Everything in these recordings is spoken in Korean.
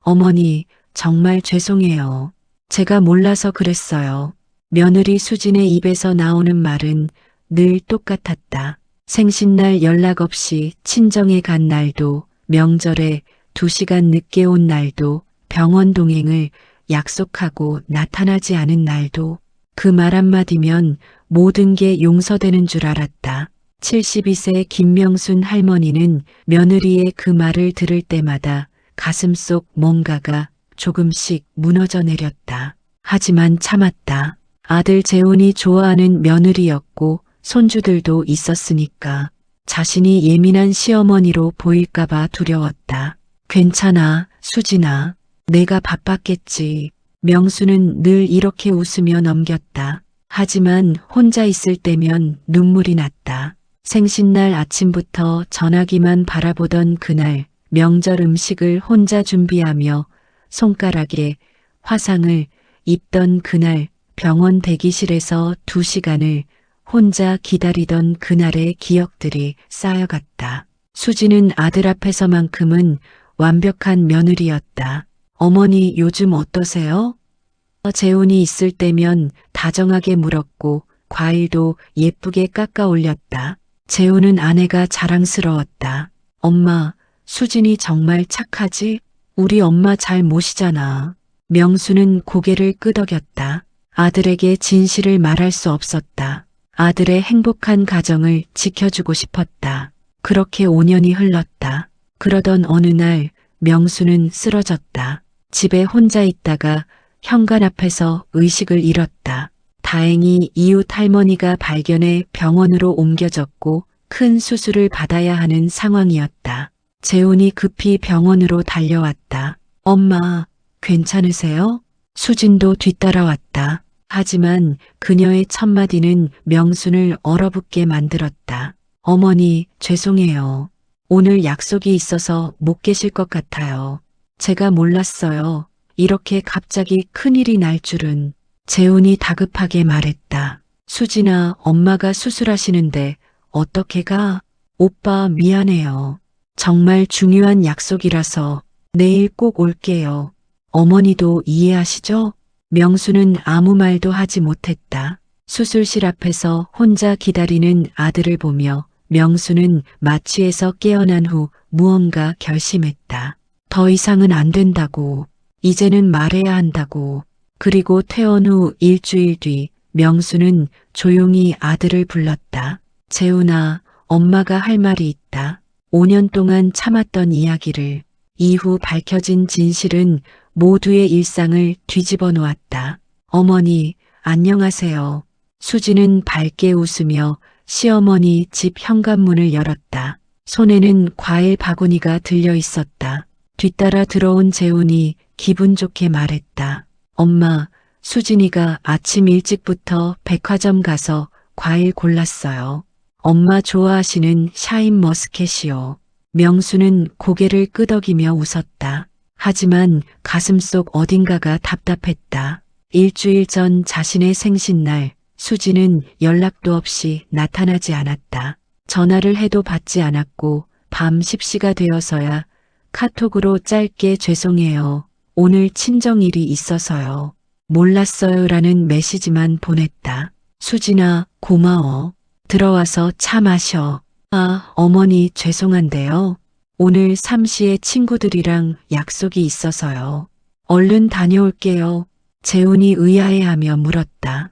어머니, 정말 죄송해요. 제가 몰라서 그랬어요. 며느리 수진의 입에서 나오는 말은 늘 똑같았다. 생신날 연락 없이 친정에 간 날도, 명절에 2시간 늦게 온 날도, 병원 동행을 약속하고 나타나지 않은 날도 그 말 한마디면 모든 게 용서되는 줄 알았다. 72세 김명순 할머니는 며느리의 그 말을 들을 때마다 가슴속 뭔가가 조금씩 무너져 내렸다. 하지만 참았다. 아들 재훈이 좋아하는 며느리였고 손주들도 있었으니까 자신이 예민한 시어머니로 보일까봐 두려웠다. 괜찮아, 수진아. 내가 바빴겠지. 명수는 늘 이렇게 웃으며 넘겼다. 하지만 혼자 있을 때면 눈물이 났다. 생신날 아침부터 전화기만 바라보던 그날 명절 음식을 혼자 준비하며 손가락에 화상을 입던 그날 병원 대기실에서 2시간을 혼자 기다리던 그날의 기억들이 쌓여갔다. 수지는 아들 앞에서만큼은 완벽한 며느리였다. 어머니 요즘 어떠세요? 재훈이 있을 때면 다정하게 물었고 과일도 예쁘게 깎아 올렸다. 재훈은 아내가 자랑스러웠다. 엄마, 수진이 정말 착하지? 우리 엄마 잘 모시잖아. 명수는 고개를 끄덕였다. 아들에게 진실을 말할 수 없었다. 아들의 행복한 가정을 지켜주고 싶었다. 그렇게 5년이 흘렀다. 그러던 어느 날 명수는 쓰러졌다. 집에 혼자 있다가 현관 앞에서 의식을 잃었다. 다행히 이웃 할머니가 발견해 병원으로 옮겨졌고 큰 수술을 받아야 하는 상황이었다. 재훈이 급히 병원으로 달려왔다. 엄마, 괜찮으세요? 수진도 뒤따라왔다. 하지만 그녀의 첫마디는 명순을 얼어붙게 만들었다. 어머니, 죄송해요. 오늘 약속이 있어서 못 계실 것 같아요. 제가 몰랐어요. 이렇게 갑자기 큰일이 날 줄은. 재훈이 다급하게 말했다. 수진아, 엄마가 수술하시는데 어떻게 가? 오빠 미안해요. 정말 중요한 약속이라서 내일 꼭 올게요. 어머니도 이해하시죠? 명수는 아무 말도 하지 못했다. 수술실 앞에서 혼자 기다리는 아들을 보며 명수는 마취에서 깨어난 후 무언가 결심했다. 더 이상은 안 된다고. 이제는 말해야 한다고. 그리고 퇴원 후 일주일 뒤 명수는 조용히 아들을 불렀다. 재훈아, 엄마가 할 말이 있다. 5년 동안 참았던 이야기를. 이후 밝혀진 진실은 모두의 일상을 뒤집어 놓았다. 어머니, 안녕하세요. 수지는 밝게 웃으며 시어머니 집 현관문을 열었다. 손에는 과일 바구니가 들려 있었다. 뒤따라 들어온 재훈이 기분 좋게 말했다. 엄마, 수진이가 아침 일찍부터 백화점 가서 과일 골랐어요. 엄마 좋아하시는 샤인머스켓이요. 명수는 고개를 끄덕이며 웃었다. 하지만 가슴속 어딘가가 답답했다. 일주일 전 자신의 생신날 수지는 연락도 없이 나타나지 않았다. 전화를 해도 받지 않았고 밤 10시가 되어서야 카톡으로 짧게 죄송해요. 오늘 친정일이 있어서요. 몰랐어요라는 메시지만 보냈다. 수진아, 고마워. 들어와서 차 마셔. 아, 어머니 죄송한데요. 오늘 3시에 친구들이랑 약속이 있어서요. 얼른 다녀올게요. 재훈이 의아해하며 물었다.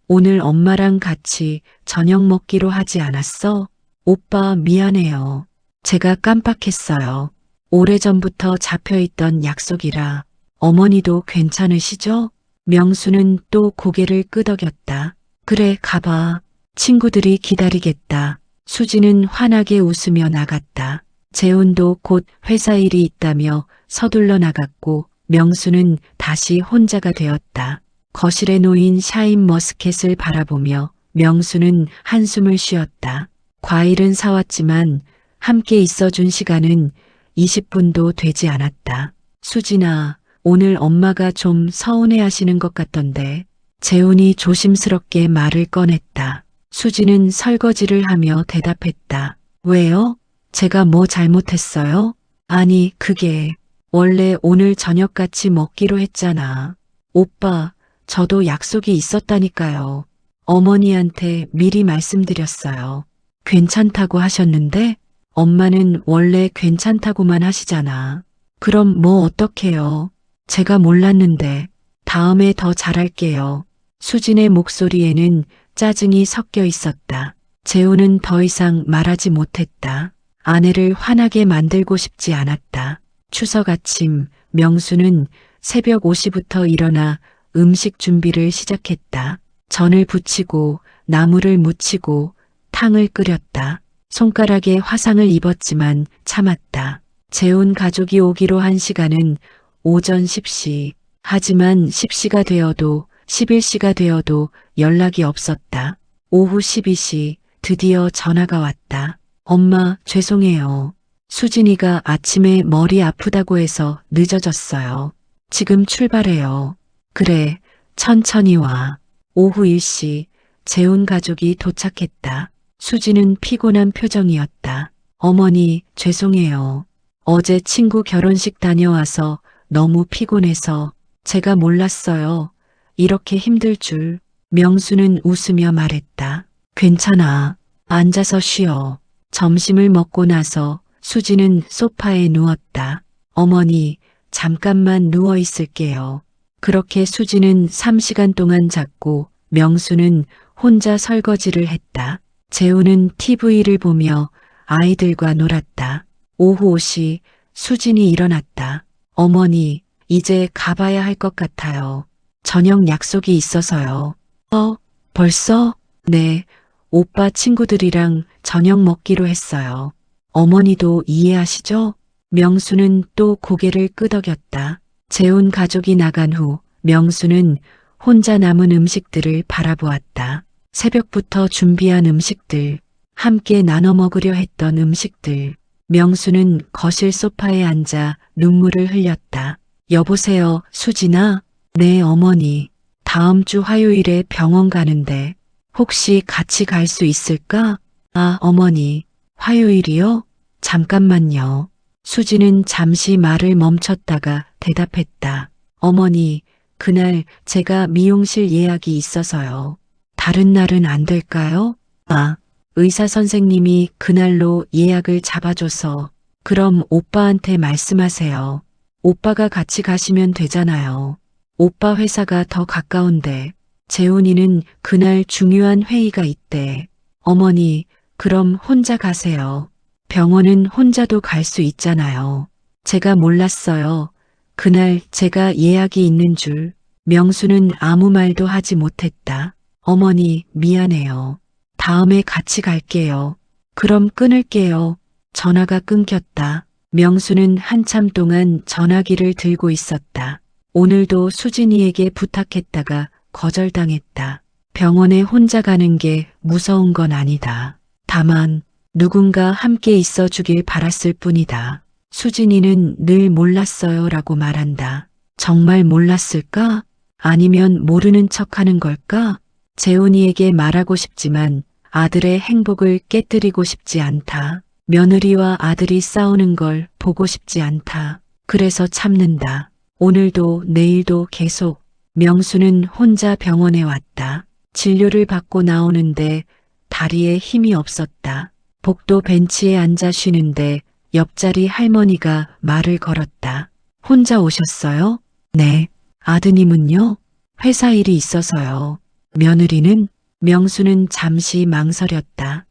오늘 엄마랑 같이 저녁 먹기로 하지 않았어? 오빠 미안해요. 제가 깜빡했어요. 오래전부터 잡혀있던 약속이라. 어머니도 괜찮으시죠? 명수는 또 고개를 끄덕였다. 그래, 가봐. 친구들이 기다리겠다. 수지는 환하게 웃으며 나갔다. 재훈도 곧 회사 일이 있다며 서둘러 나갔고 명수는 다시 혼자가 되었다. 거실에 놓인 샤인머스켓을 바라보며 명수는 한숨을 쉬었다. 과일은 사왔지만 함께 있어준 시간은 20분도 되지 않았다. 수진아, 오늘 엄마가 좀 서운해하시는 것 같던데. 재훈이 조심스럽게 말을 꺼냈다. 수진은 설거지를 하며 대답했다. 왜요? 제가 뭐 잘못했어요? 아니, 그게 원래 오늘 저녁 같이 먹기로 했잖아. 오빠, 저도 약속이 있었다니까요. 어머니한테 미리 말씀드렸어요. 괜찮다고 하셨는데 엄마는 원래 괜찮다고만 하시잖아. 그럼 뭐 어떡해요? 제가 몰랐는데 다음에 더 잘할게요. 수진의 목소리에는 짜증이 섞여 있었다. 재우는 더 이상 말하지 못했다. 아내를 화나게 만들고 싶지 않았다. 추석 아침 명수는 새벽 5시부터 일어나 음식 준비를 시작했다. 전을 부치고 나물을 무치고 탕을 끓였다. 손가락에 화상을 입었지만 참았다. 재혼 가족이 오기로 한 시간은 오전 10시. 하지만 10시가 되어도 11시가 되어도 연락이 없었다. 오후 12시 드디어 전화가 왔다. 엄마, 죄송해요. 수진이가 아침에 머리 아프다고 해서 늦어졌어요. 지금 출발해요. 그래, 천천히 와. 오후 1시 재혼 가족이 도착했다. 수지는 피곤한 표정이었다. 어머니, 죄송해요. 어제 친구 결혼식 다녀와서 너무 피곤해서 제가 몰랐어요. 이렇게 힘들 줄. 명수는 웃으며 말했다. 괜찮아. 앉아서 쉬어. 점심을 먹고 나서 수지는 소파에 누웠다. 어머니, 잠깐만 누워 있을게요. 그렇게 수지는 3시간 동안 잤고 명수는 혼자 설거지를 했다. 재우는 TV를 보며 아이들과 놀았다. 오후 5시 수진이 일어났다. 어머니, 이제 가봐야 할 것 같아요. 저녁 약속이 있어서요. 벌써? 네, 오빠 친구들이랑 저녁 먹기로 했어요. 어머니도 이해하시죠? 명수는 또 고개를 끄덕였다. 재혼 가족이 나간 후 명수는 혼자 남은 음식들을 바라보았다. 새벽부터 준비한 음식들, 함께 나눠 먹으려 했던 음식들. 명수는 거실 소파에 앉아 눈물을 흘렸다. 여보세요, 수진아? 네, 어머니. 다음 주 화요일에 병원 가는데 혹시 같이 갈 수 있을까? 아, 어머니. 화요일이요? 잠깐만요. 수지는 잠시 말을 멈췄다가 대답했다. 어머니, 그날 제가 미용실 예약이 있어서요. 다른 날은 안 될까요? 아, 의사 선생님이 그날로 예약을 잡아줘서 그럼 오빠한테 말씀하세요. 오빠가 같이 가시면 되잖아요. 오빠 회사가 더 가까운데 재훈이는 그날 중요한 회의가 있대. 어머니, 그럼 혼자 가세요. 병원은 혼자도 갈 수 있잖아요. 제가 몰랐어요. 그날 제가 예약이 있는 줄. 명수는 아무 말도 하지 못했다. 어머니, 미안해요. 다음에 같이 갈게요. 그럼 끊을게요. 전화가 끊겼다. 명수는 한참 동안 전화기를 들고 있었다. 오늘도 수진이에게 부탁했다가 거절당했다. 병원에 혼자 가는 게 무서운 건 아니다. 다만 누군가 함께 있어 주길 바랐을 뿐이다. 수진이는 늘 몰랐어요 라고 말한다. 정말 몰랐을까? 아니면 모르는 척하는 걸까? 재훈이에게 말하고 싶지만 아들의 행복을 깨뜨리고 싶지 않다. 며느리와 아들이 싸우는 걸 보고 싶지 않다. 그래서 참는다. 오늘도 내일도 계속. 명수는 혼자 병원에 왔다. 진료를 받고 나오는데 다리에 힘이 없었다. 복도 벤치에 앉아 쉬는데 옆자리 할머니가 말을 걸었다. 혼자 오셨어요? 네. 아드님은요? 회사 일이 있어서요. 며느리는? 명수는 잠시 망설였다.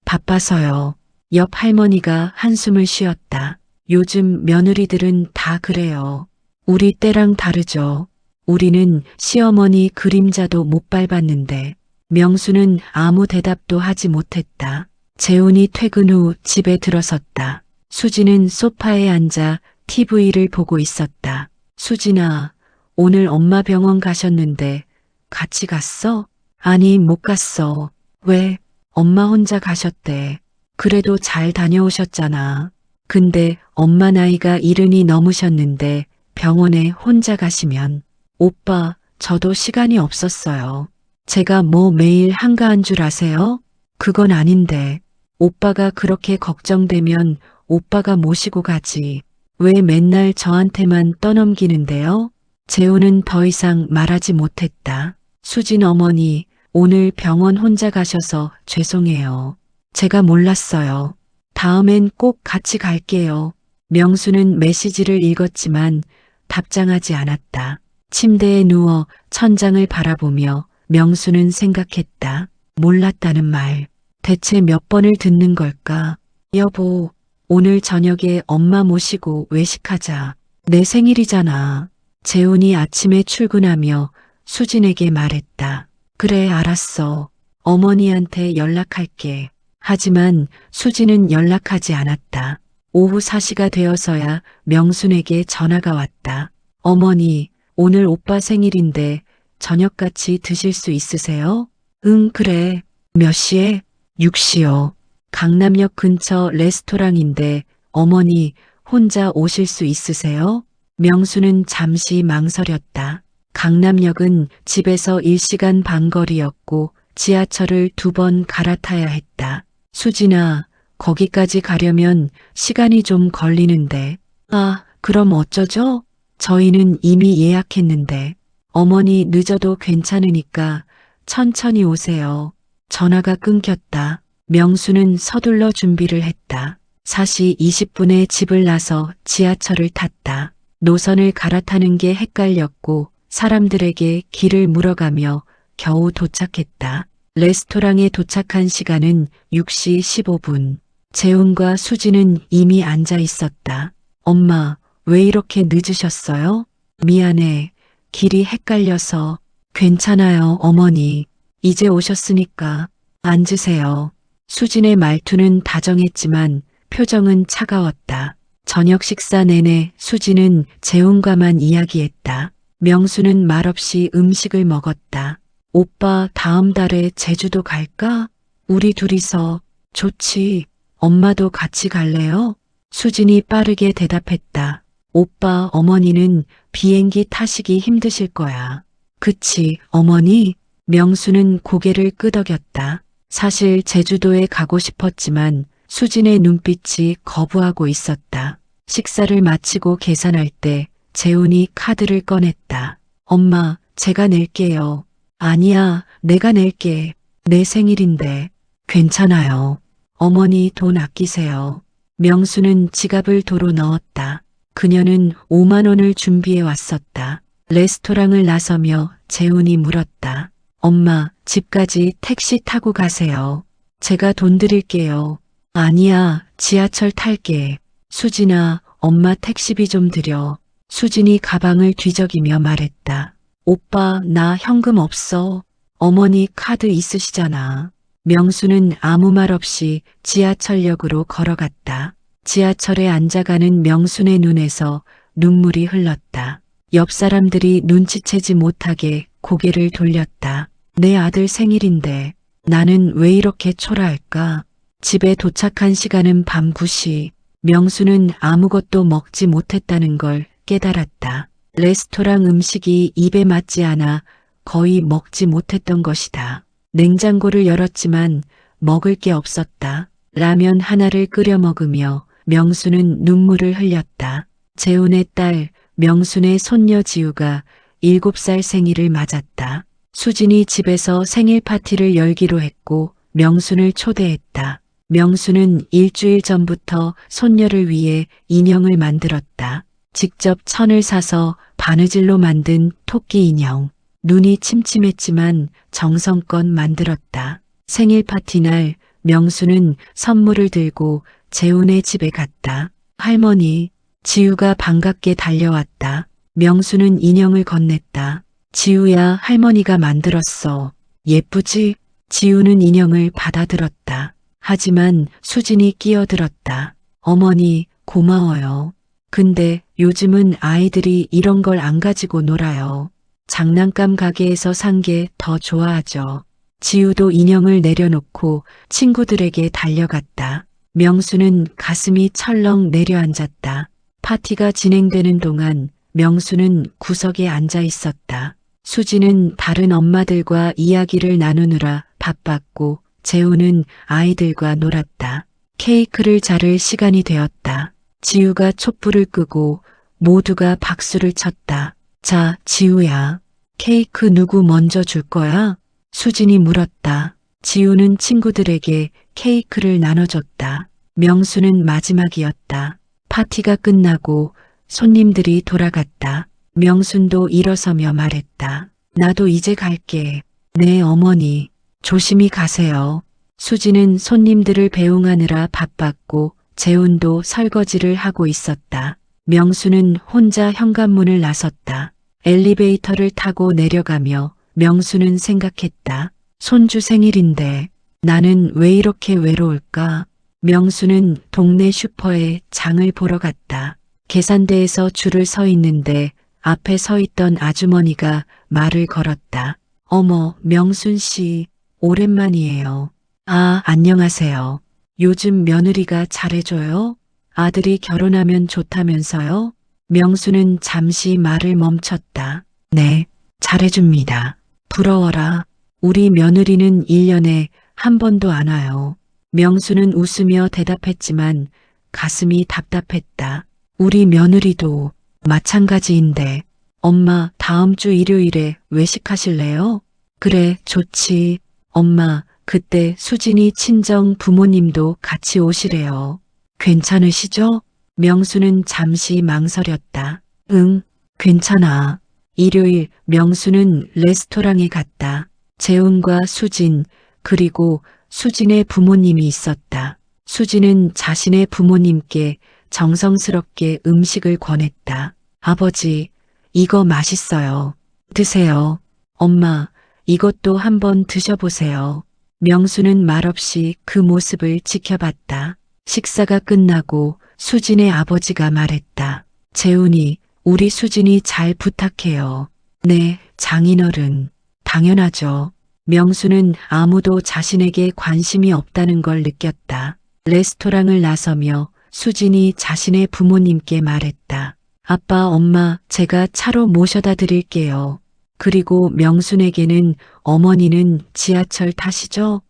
바빠서요. 옆 할머니가 한숨을 쉬었다. 요즘 며느리들은 다 그래요. 우리 때랑 다르죠. 우리는 시어머니 그림자도 못 밟았는데. 명수는 아무 대답도 하지 못했다. 재훈이 퇴근 후 집에 들어섰다. 수지는 소파에 앉아 TV를 보고 있었다. 수진아, 오늘 엄마 병원 가셨는데 같이 갔어? 아니, 못 갔어. 왜? 엄마 혼자 가셨대. 그래도 잘 다녀오셨잖아. 근데 엄마 나이가 70이 넘으셨는데 병원에 혼자 가시면. 오빠, 저도 시간이 없었어요. 제가 뭐 매일 한가한 줄 아세요? 그건 아닌데. 오빠가 그렇게 걱정되면 오빠가 모시고 가지. 왜 맨날 저한테만 떠넘기는데요? 재우는 더 이상 말하지 못했다. 수진 어머니, 오늘 병원 혼자 가셔서 죄송해요. 제가 몰랐어요. 다음엔 꼭 같이 갈게요. 명수는 메시지를 읽었지만 답장하지 않았다. 침대에 누워 천장을 바라보며 명수는 생각했다. 몰랐다는 말. 대체 몇 번을 듣는 걸까? 여보, 오늘 저녁에 엄마 모시고 외식하자. 내 생일이잖아. 재훈이 아침에 출근하며 수진에게 말했다. 그래, 알았어. 어머니한테 연락할게. 하지만 수진은 연락하지 않았다. 오후 4시가 되어서야 명순에게 전화가 왔다. 어머니, 오늘 오빠 생일인데 저녁 같이 드실 수 있으세요? 응, 그래. 몇 시에? 6시요. 강남역 근처 레스토랑인데 어머니 혼자 오실 수 있으세요? 명수는 잠시 망설였다. 강남역은 집에서 1시간 반 거리였고 지하철을 2번 갈아타야 했다. 수진아, 거기까지 가려면 시간이 좀 걸리는데. 아, 그럼 어쩌죠? 저희는 이미 예약했는데. 어머니 늦어도 괜찮으니까 천천히 오세요. 전화가 끊겼다. 명수는 서둘러 준비를 했다. 4시 20분에 집을 나서 지하철을 탔다. 노선을 갈아타는 게 헷갈렸고 사람들에게 길을 물어가며 겨우 도착했다. 레스토랑에 도착한 시간은 6시 15분. 재훈과 수진은 이미 앉아 있었다. 엄마, 왜 이렇게 늦으셨어요? 미안해. 길이 헷갈려서. 괜찮아요, 어머니. 이제 오셨으니까 앉으세요. 수진의 말투는 다정했지만 표정은 차가웠다. 저녁 식사 내내 수진은 재훈과만 이야기했다. 명수는 말없이 음식을 먹었다. 오빠 다음 달에 제주도 갈까? 우리 둘이서. 좋지. 엄마도 같이 갈래요? 수진이 빠르게 대답했다. 오빠 어머니는 비행기 타시기 힘드실 거야. 그치, 어머니? 명수는 고개를 끄덕였다. 사실 제주도에 가고 싶었지만 수진의 눈빛이 거부하고 있었다. 식사를 마치고 계산할 때 재훈이 카드를 꺼냈다. 엄마, 제가 낼게요. 아니야, 내가 낼게. 내 생일인데. 괜찮아요. 어머니 돈 아끼세요. 명수는 지갑을 도로 넣었다. 그녀는 5만 원을 준비해 왔었다. 레스토랑을 나서며 재훈이 물었다. 엄마, 집까지 택시 타고 가세요. 제가 돈 드릴게요. 아니야, 지하철 탈게. 수진아, 엄마 택시비 좀 드려. 수진이 가방을 뒤적이며 말했다. 오빠, 나 현금 없어. 어머니 카드 있으시잖아. 명수는 아무 말 없이 지하철역으로 걸어갔다. 지하철에 앉아가는 명순의 눈에서 눈물이 흘렀다. 옆 사람들이 눈치채지 못하게 고개를 돌렸다. 내 아들 생일인데 나는 왜 이렇게 초라할까? 집에 도착한 시간은 밤 9시. 명수는 아무것도 먹지 못했다는 걸 깨달았다. 레스토랑 음식이 입에 맞지 않아 거의 먹지 못했던 것이다. 냉장고를 열었지만 먹을 게 없었다. 라면 하나를 끓여 먹으며 명수는 눈물을 흘렸다. 재훈의 딸 명순의 손녀 지우가 7살 생일을 맞았다. 수진이 집에서 생일 파티를 열기로 했고 명순을 초대했다. 명수는 일주일 전부터 손녀를 위해 인형을 만들었다. 직접 천을 사서 바느질로 만든 토끼 인형. 눈이 침침했지만 정성껏 만들었다. 생일 파티 날 명수는 선물을 들고 재훈의 집에 갔다. 할머니, 지우가 반갑게 달려왔다. 명수는 인형을 건넸다. 지우야, 할머니가 만들었어. 예쁘지? 지우는 인형을 받아들었다. 하지만 수진이 끼어들었다. 어머니, 고마워요. 근데 요즘은 아이들이 이런 걸 안 가지고 놀아요. 장난감 가게에서 산 게 더 좋아하죠. 지우도 인형을 내려놓고 친구들에게 달려갔다. 명수는 가슴이 철렁 내려앉았다. 파티가 진행되는 동안 명수는 구석에 앉아 있었다. 수지는 다른 엄마들과 이야기를 나누느라 바빴고 재우는 아이들과 놀았다. 케이크를 자를 시간이 되었다. 지우가 촛불을 끄고 모두가 박수를 쳤다. 자, 지우야. 케이크 누구 먼저 줄 거야? 수진이 물었다. 지우는 친구들에게 케이크를 나눠줬다. 명수는 마지막이었다. 파티가 끝나고 손님들이 돌아갔다. 명순도 일어서며 말했다. 나도 이제 갈게. 네, 어머니. 조심히 가세요. 수지는 손님들을 배웅하느라 바빴고 재훈도 설거지를 하고 있었다. 명수는 혼자 현관문을 나섰다. 엘리베이터를 타고 내려가며 명수는 생각했다. 손주 생일인데 나는 왜 이렇게 외로울까? 명수는 동네 슈퍼에 장을 보러 갔다. 계산대에서 줄을 서 있는데 앞에 서 있던 아주머니가 말을 걸었다. 어머, 명순 씨, 오랜만이에요. 아, 안녕하세요. 요즘 며느리가 잘해줘요? 아들이 결혼하면 좋다면서요? 명수는 잠시 말을 멈췄다. 네, 잘해줍니다. 부러워라. 우리 며느리는 1년에 한 번도 안 와요. 명수는 웃으며 대답했지만 가슴이 답답했다. 우리 며느리도 마찬가지인데. 엄마, 다음 주 일요일에 외식하실래요? 그래, 좋지. 엄마, 그때 수진이 친정 부모님도 같이 오시래요. 괜찮으시죠? 명수는 잠시 망설였다. 응, 괜찮아. 일요일 명수는 레스토랑에 갔다. 재훈과 수진, 그리고 수진의 부모님이 있었다. 수진은 자신의 부모님께 정성스럽게 음식을 권했다. 아버지, 이거 맛있어요. 드세요. 엄마, 이것도 한번 드셔보세요. 명수는 말없이 그 모습을 지켜봤다. 식사가 끝나고 수진의 아버지가 말했다. 재훈이, 우리 수진이 잘 부탁해요. 네, 장인어른. 당연하죠. 명수는 아무도 자신에게 관심이 없다는 걸 느꼈다. 레스토랑을 나서며 수진이 자신의 부모님께 말했다. 아빠, 엄마, 제가 차로 모셔다 드릴게요. 그리고 명순에게는 어머니는 지하철 타시죠?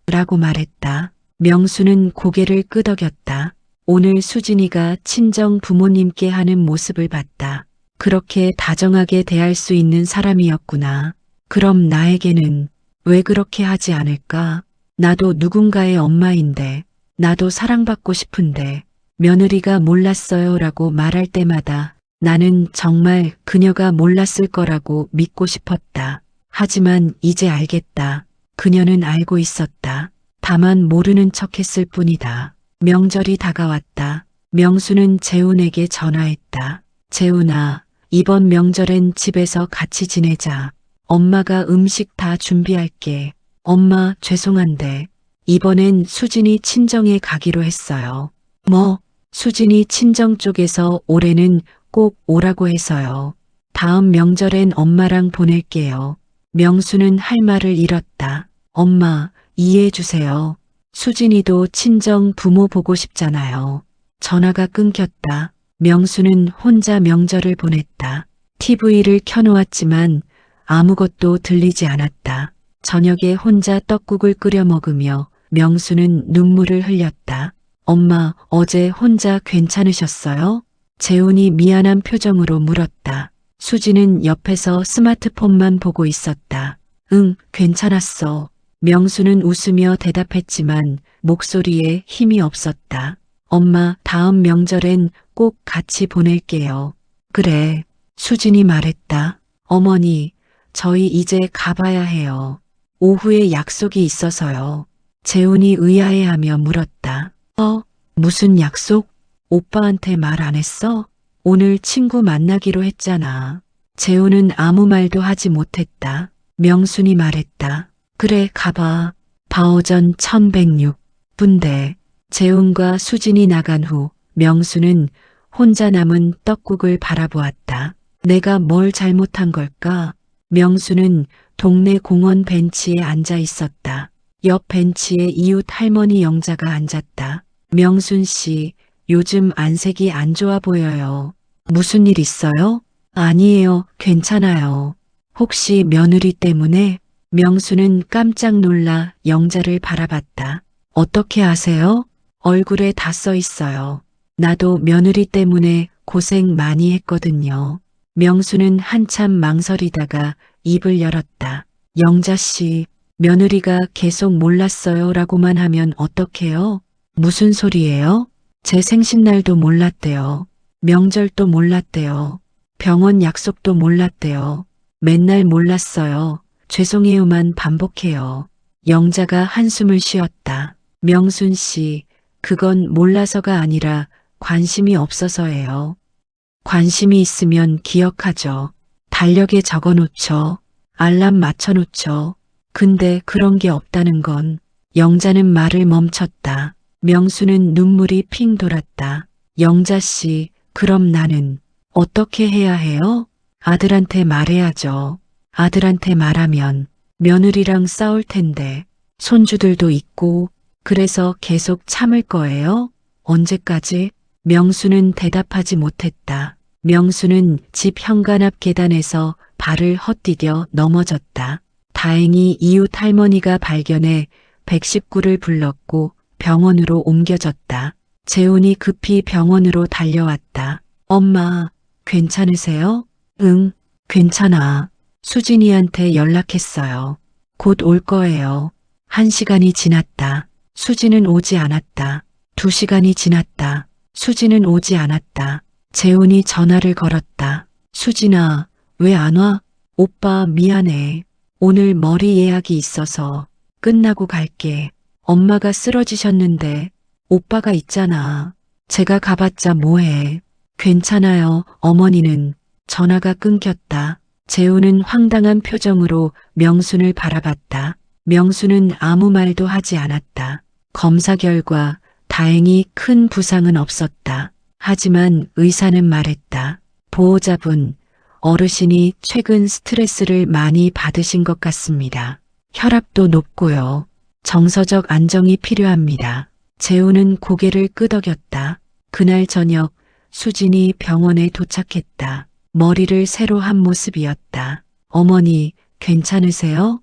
라고 말했다. 명수는 고개를 끄덕였다. 오늘 수진이가 친정 부모님께 하는 모습을 봤다. 그렇게 다정하게 대할 수 있는 사람이었구나. 그럼 나에게는 왜 그렇게 하지 않을까? 나도 누군가의 엄마인데, 나도 사랑받고 싶은데, 며느리가 몰랐어요 라고 말할 때마다 나는 정말 그녀가 몰랐을 거라고 믿고 싶었다. 하지만 이제 알겠다. 그녀는 알고 있었다. 다만 모르는 척했을 뿐이다. 명절이 다가왔다. 명수는 재훈에게 전화했다. 재훈아, 이번 명절엔 집에서 같이 지내자. 엄마가 음식 다 준비할게. 엄마, 죄송한데 이번엔 수진이 친정에 가기로 했어요. 뭐? 수진이 친정 쪽에서 올해는 꼭 오라고 해서요. 다음 명절엔 엄마랑 보낼게요. 명수는 할 말을 잃었다. 엄마, 이해해 주세요. 수진이도 친정 부모 보고 싶잖아요. 전화가 끊겼다. 명수는 혼자 명절을 보냈다. TV를 켜놓았지만 아무것도 들리지 않았다. 저녁에 혼자 떡국을 끓여 먹으며 명수는 눈물을 흘렸다. 엄마, 어제 혼자 괜찮으셨어요? 재훈이 미안한 표정으로 물었다. 수지는 옆에서 스마트폰만 보고 있었다. 응, 괜찮았어. 명수는 웃으며 대답했지만 목소리에 힘이 없었다. 엄마, 다음 명절엔 꼭 같이 보낼게요. 그래, 수진이 말했다. 어머니, 저희 이제 가봐야 해요. 오후에 약속이 있어서요. 재훈이 의아해하며 물었다. 무슨 약속? 오빠한테 말 안 했어? 오늘 친구 만나기로 했잖아. 재훈은 아무 말도 하지 못했다. 명순이 말했다. 그래, 가봐. 바오전 1106분대. 재훈과 수진이 나간 후 명수는 혼자 남은 떡국을 바라보았다. 내가 뭘 잘못한 걸까? 명수는 동네 공원 벤치에 앉아 있었다. 옆 벤치에 이웃 할머니 영자가 앉았다. 명순 씨, 요즘 안색이 안 좋아 보여요. 무슨 일 있어요? 아니에요, 괜찮아요. 혹시 며느리 때문에? 명수는 깜짝 놀라 영자를 바라봤다. 어떻게 아세요? 얼굴에 다 써 있어요. 나도 며느리 때문에 고생 많이 했거든요. 명수는 한참 망설이다가 입을 열었다. 영자 씨, 며느리가 계속 몰랐어요 라고만 하면 어떡해요? 무슨 소리예요? 제 생신날도 몰랐대요. 명절도 몰랐대요. 병원 약속도 몰랐대요. 맨날 몰랐어요. 죄송해요만 반복해요. 영자가 한숨을 쉬었다. 명순 씨, 그건 몰라서가 아니라 관심이 없어서예요. 관심이 있으면 기억하죠. 달력에 적어 놓죠. 알람 맞춰 놓죠. 근데 그런 게 없다는 건. 영자는 말을 멈췄다. 명수는 눈물이 핑 돌았다. 영자 씨, 그럼 나는 어떻게 해야 해요? 아들한테 말해야죠. 아들한테 말하면 며느리랑 싸울 텐데 손주들도 있고 그래서 계속 참을 거예요? 언제까지? 명수는 대답하지 못했다. 명수는 집 현관 앞 계단에서 발을 헛디뎌 넘어졌다. 다행히 이웃 할머니가 발견해 119를 불렀고 병원으로 옮겨졌다. 재훈이 급히 병원으로 달려왔다. 엄마, 괜찮으세요? 응, 괜찮아. 수진이한테 연락했어요. 곧 올 거예요. 1시간이 지났다. 수진은 오지 않았다. 2시간이 지났다. 수진은 오지 않았다. 재훈이 전화를 걸었다. 수진아, 왜 안 와? 오빠 미안해. 오늘 머리 예약이 있어서 끝나고 갈게. 엄마가 쓰러지셨는데 오빠가 있잖아. 제가 가봤자 뭐해. 괜찮아요. 어머니는. 전화가 끊겼다. 재훈은 황당한 표정으로 명순을 바라봤다. 명순은 아무 말도 하지 않았다. 검사 결과 다행히 큰 부상은 없었다. 하지만 의사는 말했다. 보호자분, 어르신이 최근 스트레스를 많이 받으신 것 같습니다. 혈압도 높고요. 정서적 안정이 필요합니다. 재훈은 고개를 끄덕였다. 그날 저녁 수진이 병원에 도착했다. 머리를 새로 한 모습이었다. 어머니, 괜찮으세요?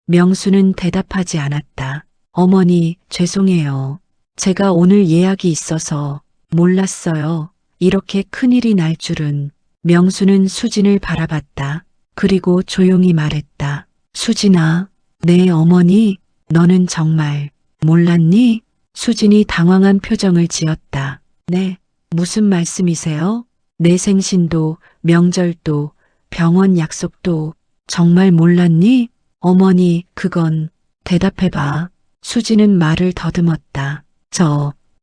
명수는 대답하지 않았다. 어머니, 죄송해요. 제가 오늘 예약이 있어서 몰랐어요. 이렇게 큰일이 날 줄은. 명수는 수진을 바라봤다. 그리고 조용히 말했다. 수진아, 네 어머니, 너는 정말 몰랐니? 수진이 당황한 표정을 지었다. 네, 무슨 말씀이세요? 내 생신도, 명절도, 병원 약속도 정말 몰랐니? 어머니, 그건 대답해봐. 수진은 말을 더듬었다.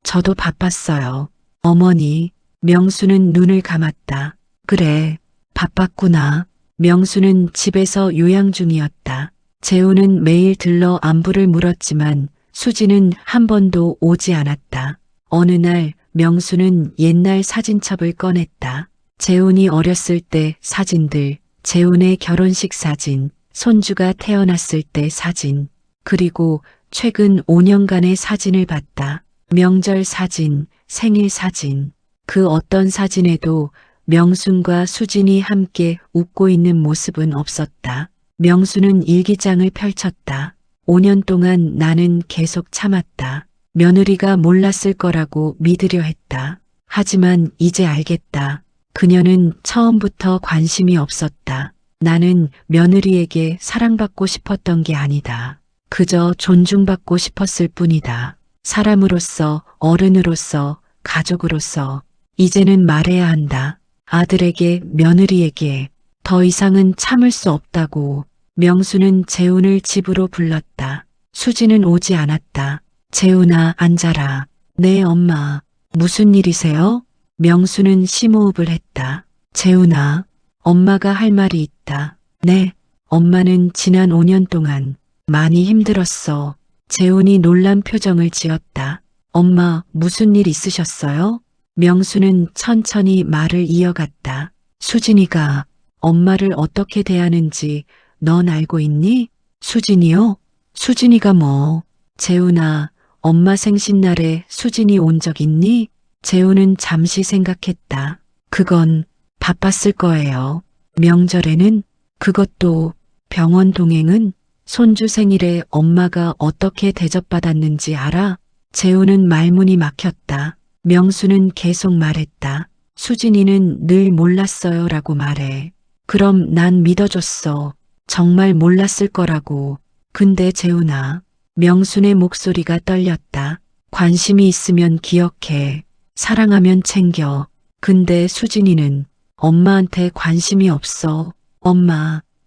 저도 바빴어요. 어머니, 명수는 눈을 감았다. 그래, 바빴구나. 명수는 집에서 요양 중이었다. 재훈은 매일 들러 안부를 물었지만 수진은 한 번도 오지 않았다. 어느 날 명수는 옛날 사진첩을 꺼냈다. 재훈이 어렸을 때 사진들, 재훈의 결혼식 사진, 손주가 태어났을 때 사진, 그리고 최근 5년간의 사진을 봤다. 명절 사진, 생일 사진, 그 어떤 사진에도 명순과 수진이 함께 웃고 있는 모습은 없었다. 명수는 일기장을 펼쳤다. 5년 동안 나는 계속 참았다. 며느리가 몰랐을 거라고 믿으려 했다. 하지만 이제 알겠다. 그녀는 처음부터 관심이 없었다. 나는 며느리에게 사랑받고 싶었던 게 아니다. 그저 존중받고 싶었을 뿐이다. 사람으로서, 어른으로서, 가족으로서 이제는 말해야 한다. 아들에게, 며느리에게 더 이상은 참을 수 없다고. 명수는 재훈을 집으로 불렀다. 수진은 오지 않았다. 재훈아, 앉아라. 네, 엄마. 무슨 일이세요? 명수는 심호흡을 했다. 재훈아, 엄마가 할 말이 있다. 네, 엄마는 지난 5년 동안 많이 힘들었어. 재훈이 놀란 표정을 지었다. 엄마, 무슨 일 있으셨어요? 명수는 천천히 말을 이어갔다. 수진이가 엄마를 어떻게 대하는지 넌 알고 있니? 수진이요? 수진이가 뭐? 재훈아, 엄마 생신날에 수진이 온 적 있니? 재훈은 잠시 생각했다. 그건 바빴을 거예요. 명절에는? 그것도 병원 동행은? 손주 생일에 엄마가 어떻게 대접받았는지 알아? 재훈은 말문이 막혔다. 명수는 계속 말했다. 수진이는 늘 몰랐어요 라고 말해. 그럼 난 믿어줬어. 정말 몰랐을 거라고. 근데 재훈아. 명순의 목소리가 떨렸다. 관심이 있으면 기억해. 사랑하면 챙겨. 근데 수진이는 엄마한테 관심이 없어.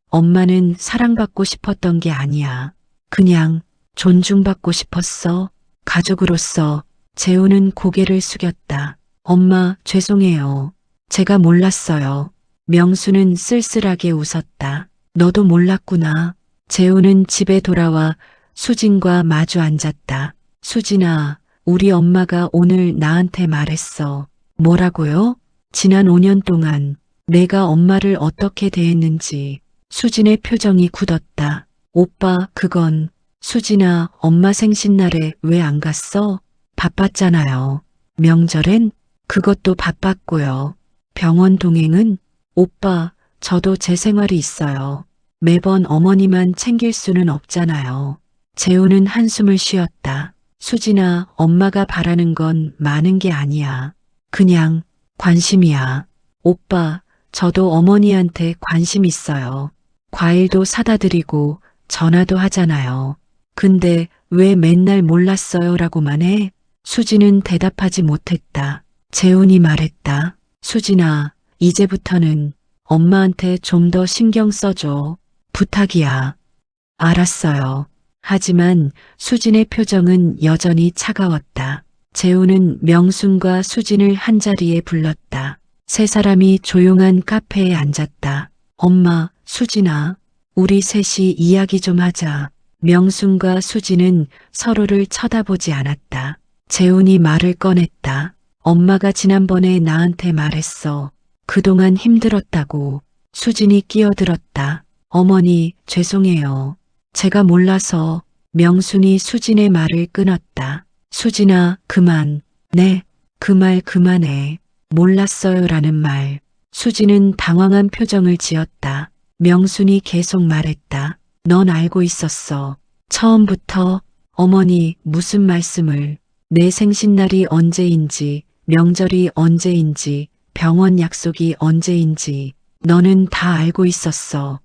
엄마는 사랑받고 싶었던 게 아니야. 그냥 존중받고 싶었어. 가족으로서. 재훈은 고개를 숙였다. 엄마, 죄송해요. 제가 몰랐어요. 명수는 쓸쓸하게 웃었다. 너도 몰랐구나. 재훈은 집에 돌아와 수진과 마주 앉았다. 수진아, 우리 엄마가 오늘 나한테 말했어. 뭐라고요? 지난 5년 동안 내가 엄마를 어떻게 대했는지. 수진의 표정이 굳었다. 오빠, 그건. 수진아, 엄마 생신날에 왜 안 갔어? 바빴잖아요. 명절엔? 그것도 바빴고요. 병원 동행은? 오빠, 저도 제 생활이 있어요. 매번 어머니만 챙길 수는 없잖아요. 재훈은 한숨을 쉬었다. 수진아, 엄마가 바라는 건 많은 게 아니야. 그냥 관심이야. 오빠, 저도 어머니한테 관심 있어요. 과일도 사다 드리고 전화도 하잖아요. 근데 왜 맨날 몰랐어요 라고만 해? 수진은 대답하지 못했다. 재훈이 말했다. 수진아, 이제부터는 엄마한테 좀 더 신경 써줘. 부탁이야. 알았어요. 하지만 수진의 표정은 여전히 차가웠다. 재훈은 명순과 수진을 한자리에 불렀다. 세 사람이 조용한 카페에 앉았다. 엄마, 수진아, 우리 셋이 이야기 좀 하자. 명순과 수진은 서로를 쳐다보지 않았다. 재훈이 말을 꺼냈다. 엄마가 지난번에 나한테 말했어. 그동안 힘들었다고. 수진이 끼어들었다. 어머니, 죄송해요. 제가 몰라서. 명순이 수진의 말을 끊었다. 수진아, 그만. 네, 그 말 그만해. 몰랐어요 라는 말. 수진은 당황한 표정을 지었다. 명순이 계속 말했다. 넌 알고 있었어. 처음부터. 어머니, 무슨 말씀을. 내 생신날이 언제인지, 명절이 언제인지, 병원 약속이 언제인지, 너는 다 알고 있었어.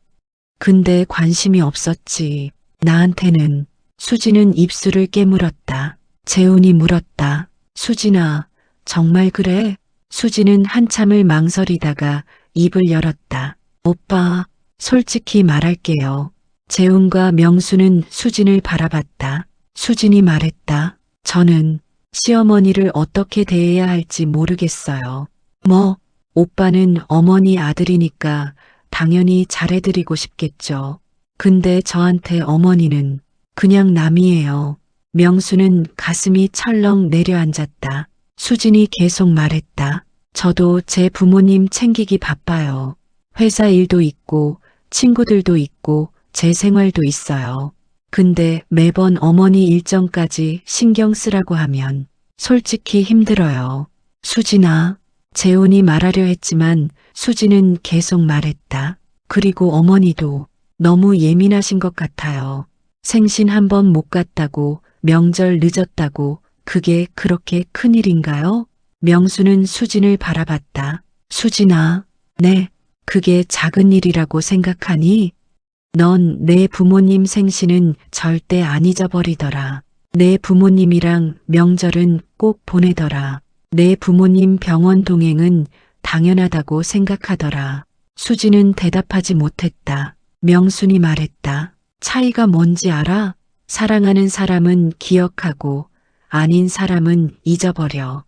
근데 관심이 없었지. 나한테는. 수진은 입술을 깨물었다. 재훈이 물었다. 수진아, 정말 그래? 수진은 한참을 망설이다가 입을 열었다. 오빠, 솔직히 말할게요. 재훈과 명수는 수진을 바라봤다. 수진이 말했다. 저는 시어머니를 어떻게 대해야 할지 모르겠어요. 뭐, 오빠는 어머니 아들이니까 당연히 잘해드리고 싶겠죠. 근데 저한테 어머니는 그냥 남이에요. 명수는 가슴이 철렁 내려앉았다. 수진이 계속 말했다. 저도 제 부모님 챙기기 바빠요. 회사 일도 있고 친구들도 있고 제 생활도 있어요. 근데 매번 어머니 일정까지 신경 쓰라고 하면 솔직히 힘들어요. 수진아, 재훈이 말하려 했지만 수진은 계속 말했다. 그리고 어머니도 너무 예민하신 것 같아요. 생신 한 번 못 갔다고, 명절 늦었다고, 그게 그렇게 큰일인가요? 명수는 수진을 바라봤다. 수진아, 네, 그게 작은 일이라고 생각하니? 넌 내 부모님 생신은 절대 안 잊어버리더라. 내 부모님이랑 명절은 꼭 보내더라. 내 부모님 병원 동행은 당연하다고 생각하더라. 수진은 대답하지 못했다. 명순이 말했다. 차이가 뭔지 알아? 사랑하는 사람은 기억하고 아닌 사람은 잊어버려.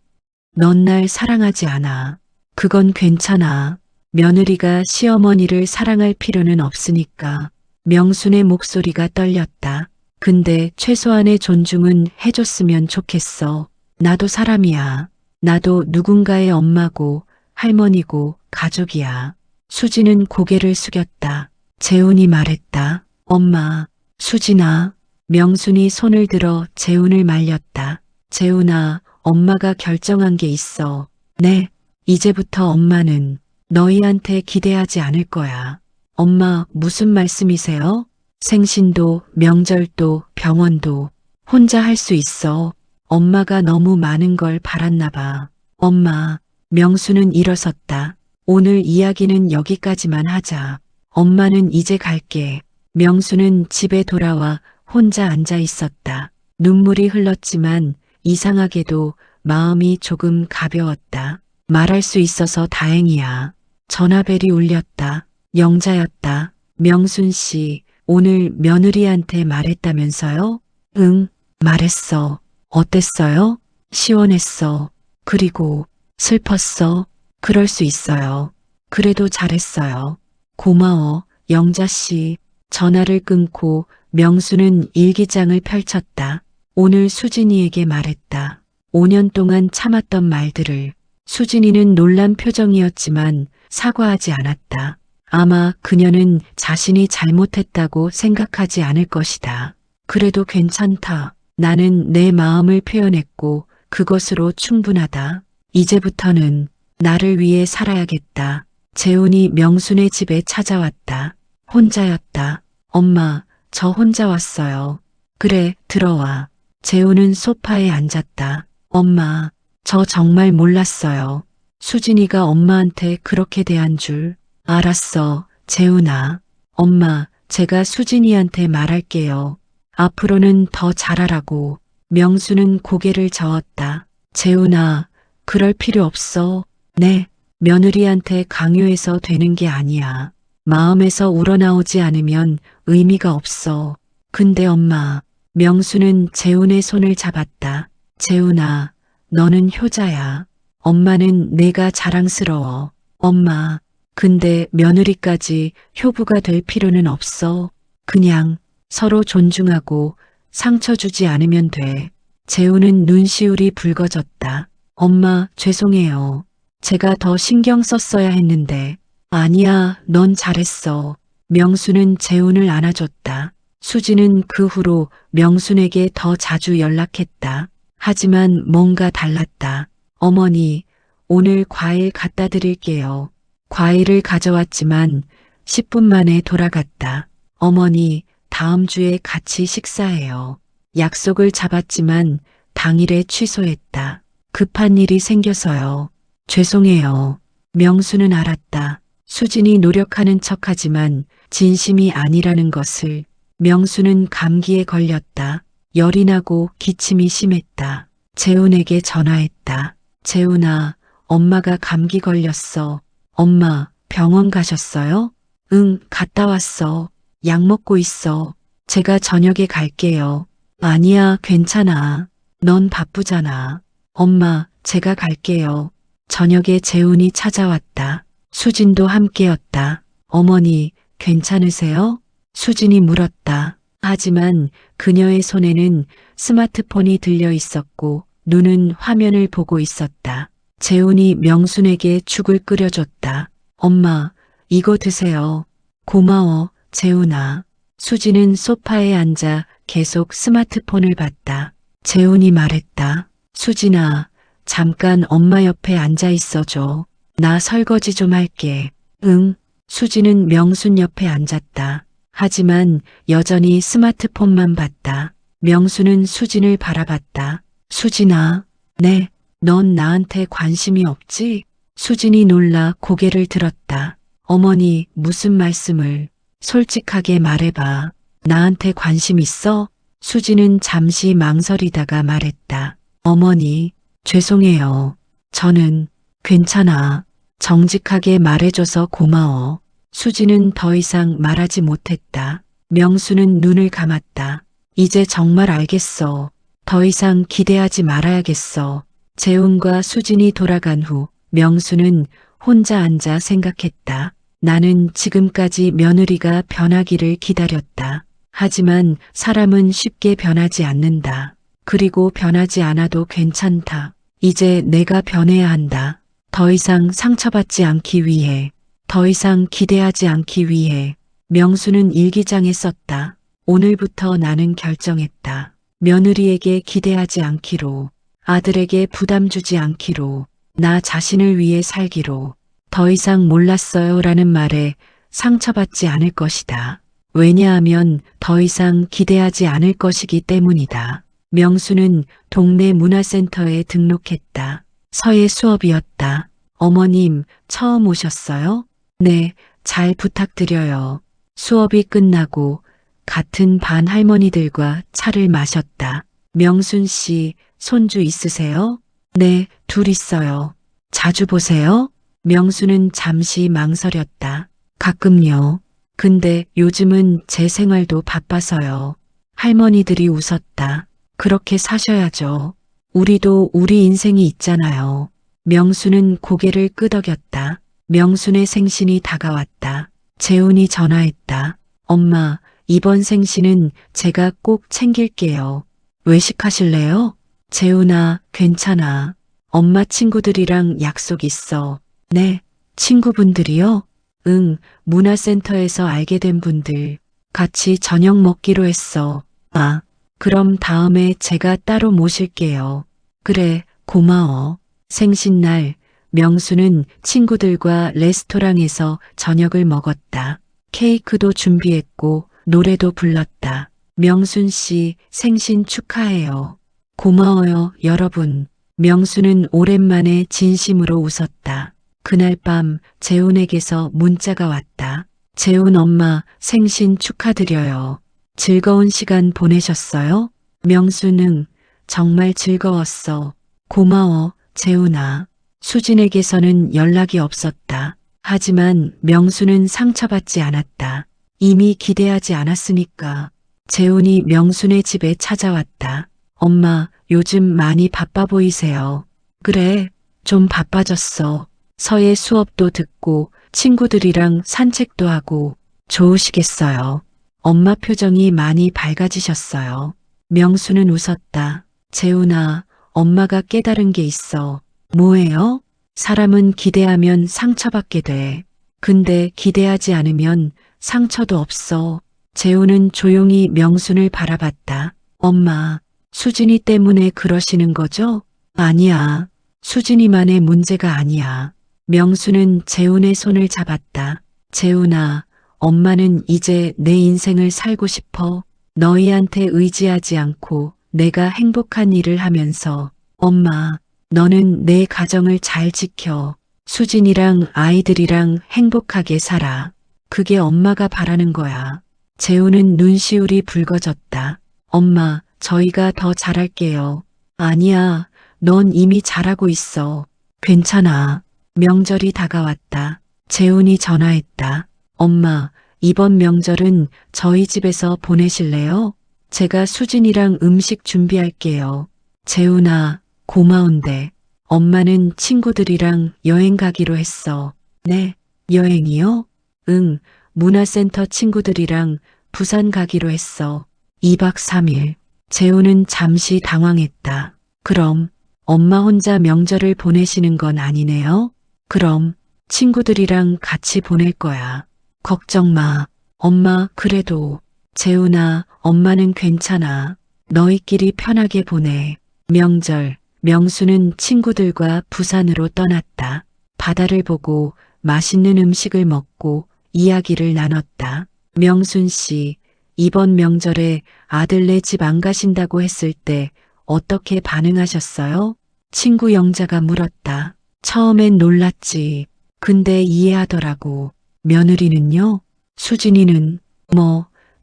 넌 날 사랑하지 않아. 그건 괜찮아. 며느리가 시어머니를 사랑할 필요는 없으니까. 명순의 목소리가 떨렸다. 근데 최소한의 존중은 해줬으면 좋겠어. 나도 사람이야. 나도 누군가의 엄마고 할머니고 가족이야. 수진은 고개를 숙였다. 재훈이 말했다. 엄마, 수진아. 명순이 손을 들어 재훈을 말렸다. 재훈아, 엄마가 결정한 게 있어. 네, 이제부터 엄마는 너희한테 기대하지 않을 거야. 엄마, 무슨 말씀이세요? 생신도, 명절도, 병원도 혼자 할 수 있어. 엄마가 너무 많은 걸 바랐나 봐. 엄마, 명수는 일어섰다. 오늘 이야기는 여기까지만 하자. 엄마는 이제 갈게. 명수는 집에 돌아와 혼자 앉아 있었다. 눈물이 흘렀지만 이상하게도 마음이 조금 가벼웠다. 말할 수 있어서 다행이야. 전화벨이 울렸다. 영자였다. 명순 씨, 오늘 며느리한테 말했다면서요? 응, 말했어. 어땠어요? 시원했어. 그리고 슬펐어. 그럴 수 있어요. 그래도 잘했어요. 고마워, 영자 씨. 전화를 끊고 명수는 일기장을 펼쳤다. 오늘 수진이에게 말했다. 5년 동안 참았던 말들을. 수진이는 놀란 표정이었지만 사과하지 않았다. 아마 그녀는 자신이 잘못했다고 생각하지 않을 것이다. 그래도 괜찮다. 나는 내 마음을 표현했고 그것으로 충분하다. 이제부터는 나를 위해 살아야겠다. 재훈이 명순의 집에 찾아왔다. 혼자였다. 엄마, 저 혼자 왔어요. 그래, 들어와. 재훈은 소파에 앉았다. 엄마, 저 정말 몰랐어요. 수진이가 엄마한테 그렇게 대한 줄. 알았어, 재훈아. 엄마, 제가 수진이한테 말할게요. 앞으로는 더 잘하라고. 명수는 고개를 저었다. 재훈아, 그럴 필요 없어. 네, 며느리한테 강요해서 되는 게 아니야. 마음에서 우러나오지 않으면 의미가 없어. 근데 엄마, 명수는 재훈의 손을 잡았다. 재훈아, 너는 효자야. 엄마는 내가 자랑스러워. 엄마, 근데 며느리까지 효부가 될 필요는 없어. 그냥 서로 존중하고 상처 주지 않으면 돼. 재훈은 눈시울이 붉어졌다. 엄마, 죄송해요. 제가 더 신경 썼어야 했는데. 아니야, 넌 잘했어. 명수는 재훈을 안아줬다. 수지는 그 후로 명순에게 더 자주 연락했다. 하지만 뭔가 달랐다. 어머니, 오늘 과일 갖다 드릴게요. 과일을 가져왔지만 10분 만에 돌아갔다. 어머니, 다음 주에 같이 식사해요. 약속을 잡았지만 당일에 취소했다. 급한 일이 생겨서요. 죄송해요. 명수는 알았다. 수진이 노력하는 척하지만 진심이 아니라는 것을. 명수는 감기에 걸렸다. 열이 나고 기침이 심했다. 재훈에게 전화했다. 재훈아, 엄마가 감기 걸렸어. 엄마, 병원 가셨어요? 응, 갔다 왔어. 약 먹고 있어. 제가 저녁에 갈게요. 아니야, 괜찮아. 넌 바쁘잖아. 엄마, 제가 갈게요. 저녁에 재훈이 찾아왔다. 수진도 함께였다. 어머니, 괜찮으세요? 수진이 물었다. 하지만 그녀의 손에는 스마트폰이 들려 있었고 눈은 화면을 보고 있었다. 재훈이 명순에게 죽을 끓여줬다. 엄마, 이거 드세요. 고마워, 재훈아. 수진은 소파에 앉아 계속 스마트폰을 봤다. 재훈이 말했다. 수진아, 잠깐 엄마 옆에 앉아 있어줘. 나 설거지 좀 할게. 응. 수진은 명순 옆에 앉았다. 하지만 여전히 스마트폰만 봤다. 명수는 수진을 바라봤다. 수진아, 네, 넌 나한테 관심이 없지? 수진이 놀라 고개를 들었다. 어머니, 무슨 말씀을? 솔직하게 말해봐. 나한테 관심 있어? 수진은 잠시 망설이다가 말했다. 어머니, 죄송해요. 저는 괜찮아. 정직하게 말해줘서 고마워. 수진은 더 이상 말하지 못했다. 명수는 눈을 감았다. 이제 정말 알겠어. 더 이상 기대하지 말아야겠어. 재훈과 수진이 돌아간 후 명수는 혼자 앉아 생각했다. 나는 지금까지 며느리가 변하기를 기다렸다. 하지만 사람은 쉽게 변하지 않는다. 그리고 변하지 않아도 괜찮다. 이제 내가 변해야 한다. 더 이상 상처받지 않기 위해. 더 이상 기대하지 않기 위해. 명수는 일기장에 썼다. 오늘부터 나는 결정했다. 며느리에게 기대하지 않기로. 아들에게 부담 주지 않기로. 나 자신을 위해 살기로. 더 이상 몰랐어요 라는 말에 상처받지 않을 것이다. 왜냐하면 더 이상 기대하지 않을 것이기 때문이다. 명수는 동네 문화센터에 등록했다. 서예 수업이었다. 어머님, 처음 오셨어요? 네, 잘 부탁드려요. 수업이 끝나고 같은 반 할머니들과 차를 마셨다. 명순 씨, 손주 있으세요? 네, 둘 있어요. 자주 보세요? 명수는 잠시 망설였다. 가끔요. 근데 요즘은 제 생활도 바빠서요. 할머니들이 웃었다. 그렇게 사셔야죠. 우리도 우리 인생이 있잖아요. 명수는 고개를 끄덕였다. 명순의 생신이 다가왔다. 재훈이 전화했다. 엄마, 이번 생신은 제가 꼭 챙길게요. 외식하실래요? 재훈아, 괜찮아. 엄마 친구들이랑 약속 있어. 네, 친구분들이요? 응, 문화센터에서 알게 된 분들. 같이 저녁 먹기로 했어. 아, 그럼 다음에 제가 따로 모실게요. 그래, 고마워. 생신날, 명수는 친구들과 레스토랑에서 저녁을 먹었다. 케이크도 준비했고, 노래도 불렀다. 명순 씨 생신 축하해요. 고마워요, 여러분. 명수는 오랜만에 진심으로 웃었다. 그날 밤 재훈에게서 문자가 왔다. 재훈 엄마 생신 축하드려요. 즐거운 시간 보내셨어요? 명수는 정말 즐거웠어. 고마워, 재훈아. 수진에게서는 연락이 없었다. 하지만 명수는 상처받지 않았다. 이미 기대하지 않았으니까. 재훈이 명순의 집에 찾아왔다. 엄마, 요즘 많이 바빠 보이세요. 그래, 좀 바빠졌어. 서예 수업도 듣고 친구들이랑 산책도 하고 좋으시겠어요. 엄마 표정이 많이 밝아지셨어요. 명수는 웃었다. 재훈아, 엄마가 깨달은 게 있어. 뭐예요? 사람은 기대하면 상처받게 돼. 근데 기대하지 않으면 상처도 없어. 재훈은 조용히 명순을 바라봤다. 엄마, 수진이 때문에 그러시는 거죠? 아니야. 수진이만의 문제가 아니야. 명수는 재훈의 손을 잡았다. 재훈아, 엄마는 이제 내 인생을 살고 싶어. 너희한테 의지하지 않고 내가 행복한 일을 하면서. 엄마, 너는 내 가정을 잘 지켜. 수진이랑 아이들이랑 행복하게 살아. 그게 엄마가 바라는 거야. 재훈은 눈시울이 붉어졌다. 엄마, 저희가 더 잘할게요. 아니야, 넌 이미 잘하고 있어. 괜찮아. 명절이 다가왔다. 재훈이 전화했다. 엄마, 이번 명절은 저희 집에서 보내실래요? 제가 수진이랑 음식 준비할게요. 재훈아, 고마운데. 엄마는 친구들이랑 여행 가기로 했어. 네, 여행이요? 응, 문화센터 친구들이랑 부산 가기로 했어. 2박 3일. 재훈은 잠시 당황했다. 그럼 엄마 혼자 명절을 보내시는 건 아니네요? 그럼 친구들이랑 같이 보낼 거야. 걱정 마. 엄마 그래도. 재훈아, 엄마는 괜찮아. 너희끼리 편하게 보내. 명절, 명수는 친구들과 부산으로 떠났다. 바다를 보고 맛있는 음식을 먹고 이야기를 나눴다. 명순 씨, 이번 명절에 아들네 집 안 가신다고 했을 때 어떻게 반응하셨어요? 친구 영자가 물었다. 처음엔 놀랐지. 근데 이해하더라고. 며느리는요? 수진이는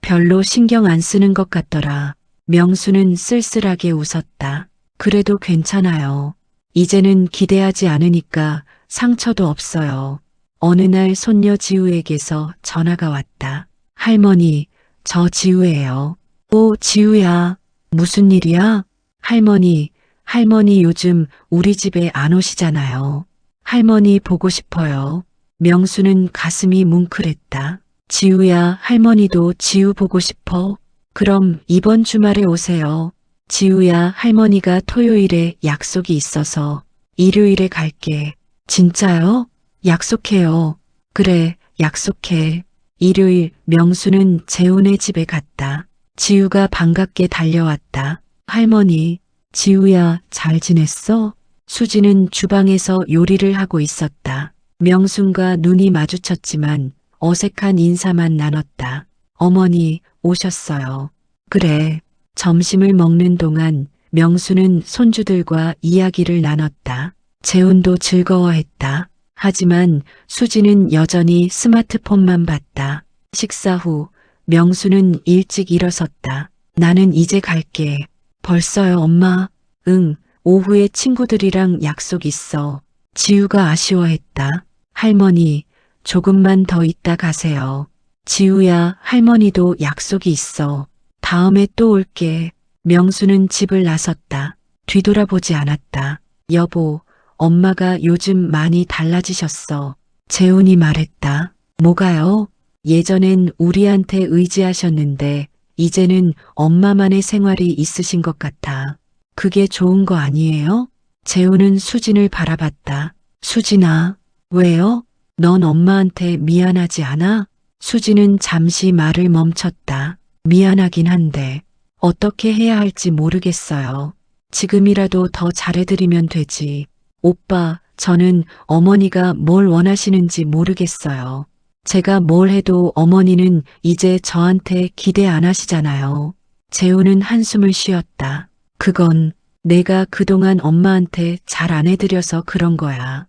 별로 신경 안 쓰는 것 같더라. 명수는 쓸쓸하게 웃었다. 그래도 괜찮아요. 이제는 기대하지 않으니까 상처도 없어요. 어느 날 손녀 지우에게서 전화가 왔다. 할머니, 저 지우예요. 오, 지우야. 무슨 일이야? 할머니 요즘 우리 집에 안 오시잖아요. 할머니 보고 싶어요. 명수는 가슴이 뭉클했다. 지우야, 할머니도 지우 보고 싶어. 그럼 이번 주말에 오세요. 지우야, 할머니가 토요일에 약속이 있어서 일요일에 갈게. 진짜요? 약속해요. 그래, 약속해. 일요일 명수는 재훈의 집에 갔다. 지우가 반갑게 달려왔다. 할머니, 지우야, 잘 지냈어? 수지는 주방에서 요리를 하고 있었다. 명순과 눈이 마주쳤지만 어색한 인사만 나눴다. 어머니, 오셨어요. 그래, 점심을 먹는 동안 명수는 손주들과 이야기를 나눴다. 재훈도 즐거워했다. 하지만 수지는 여전히 스마트폰만 봤다. 식사 후 명수는 일찍 일어섰다. 나는 이제 갈게. 벌써요, 엄마? 응, 오후에 친구들이랑 약속 있어. 지우가 아쉬워했다. 할머니, 조금만 더 있다 가세요. 지우야, 할머니도 약속이 있어. 다음에 또 올게. 명수는 집을 나섰다. 뒤돌아보지 않았다. 여보, 엄마가 요즘 많이 달라지셨어. 재훈이 말했다. 뭐가요? 예전엔 우리한테 의지하셨는데 이제는 엄마만의 생활이 있으신 것 같아. 그게 좋은 거 아니에요? 재훈은 수진을 바라봤다. 수진아, 왜요? 넌 엄마한테 미안하지 않아? 수진은 잠시 말을 멈췄다. 미안하긴 한데 어떻게 해야 할지 모르겠어요. 지금이라도 더 잘해드리면 되지. 오빠, 저는 어머니가 뭘 원하시는지 모르겠어요. 제가 뭘 해도 어머니는 이제 저한테 기대 안 하시잖아요. 재훈은 한숨을 쉬었다. 그건 내가 그동안 엄마한테 잘 안 해드려서 그런 거야.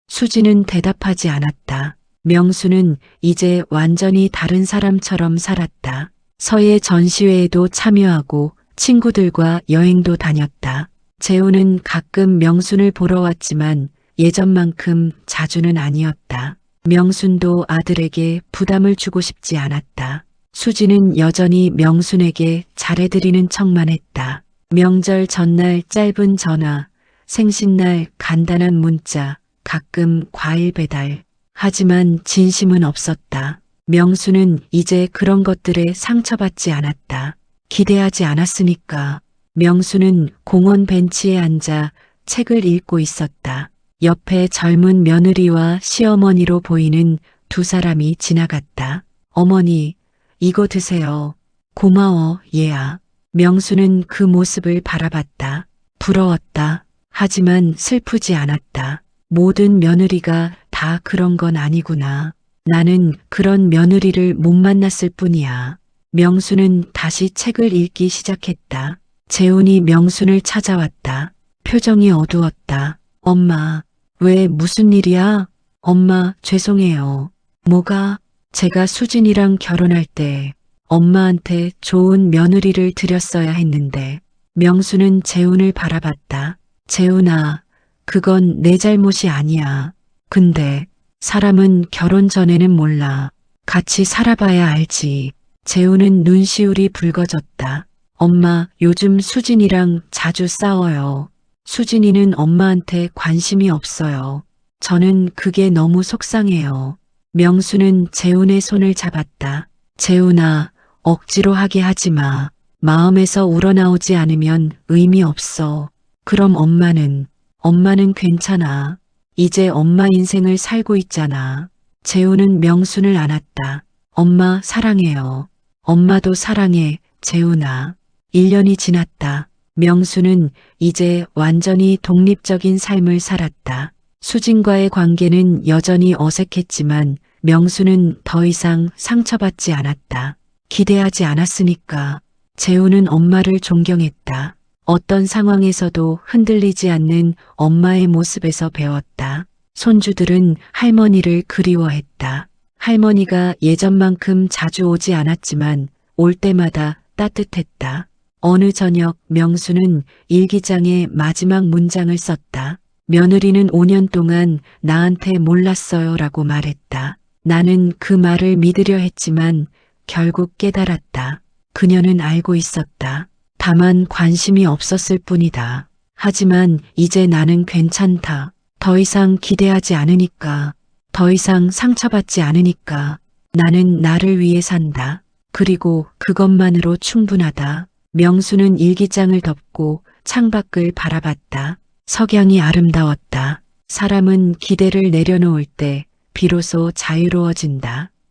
수지는 대답하지 않았다. 명수는 이제 완전히 다른 사람처럼 살았다. 서예 전시회에도 참여하고 친구들과 여행도 다녔다. 재훈은 가끔 명순을 보러 왔지만 예전만큼 자주는 아니었다. 명순도 아들에게 부담을 주고 싶지 않았다. 수지는 여전히 명순에게 잘해드리는 척만 했다. 명절 전날 짧은 전화, 생신날 간단한 문자, 가끔 과일 배달. 하지만 진심은 없었다. 명수는 이제 그런 것들에 상처받지 않았다. 기대하지 않았으니까. 명수는 공원 벤치에 앉아 책을 읽고 있었다. 옆에 젊은 며느리와 시어머니로 보이는 두 사람이 지나갔다. 어머니, 이거 드세요. 고마워, 얘야. 명수는 그 모습을 바라봤다. 부러웠다. 하지만 슬프지 않았다. 모든 며느리가 다 그런 건 아니구나. 나는 그런 며느리를 못 만났을 뿐이야. 명수는 다시 책을 읽기 시작했다. 재훈이 명순을 찾아왔다. 표정이 어두웠다. 엄마, 왜 무슨 일이야? 엄마, 죄송해요. 뭐가? 제가 수진이랑 결혼할 때 엄마한테 좋은 며느리를 드렸어야 했는데. 명수는 재훈을 바라봤다. 재훈아, 그건 내 잘못이 아니야. 근데 사람은 결혼 전에는 몰라. 같이 살아봐야 알지. 재훈은 눈시울이 붉어졌다. 엄마, 요즘 수진이랑 자주 싸워요. 수진이는 엄마한테 관심이 없어요. 저는 그게 너무 속상해요. 명수는 재훈의 손을 잡았다. 재훈아, 억지로 하게 하지 마. 마음에서 우러나오지 않으면 의미 없어. 그럼 엄마는 괜찮아. 이제 엄마 인생을 살고 있잖아. 재훈은 명순을 안았다. 엄마 사랑해요. 엄마도 사랑해, 재훈아. 1년이 지났다. 명수는 이제 완전히 독립적인 삶을 살았다. 수진과의 관계는 여전히 어색했지만 명수는 더 이상 상처받지 않았다. 기대하지 않았으니까. 재훈은 엄마를 존경했다. 어떤 상황에서도 흔들리지 않는 엄마의 모습에서 배웠다. 손주들은 할머니를 그리워했다. 할머니가 예전만큼 자주 오지 않았지만 올 때마다 따뜻했다. 어느 저녁 명수는 일기장에 마지막 문장을 썼다. 며느리는 5년 동안 나한테 몰랐어요 라고 말했다. 나는 그 말을 믿으려 했지만 결국 깨달았다. 그녀는 알고 있었다. 다만 관심이 없었을 뿐이다. 하지만 이제 나는 괜찮다. 더 이상 기대하지 않으니까. 더 이상 상처받지 않으니까. 나는 나를 위해 산다. 그리고 그것만으로 충분하다. 명수는 일기장을 덮고 창밖을 바라봤다. 석양이 아름다웠다. 사람은 기대를 내려놓을 때 비로소 자유로워진다.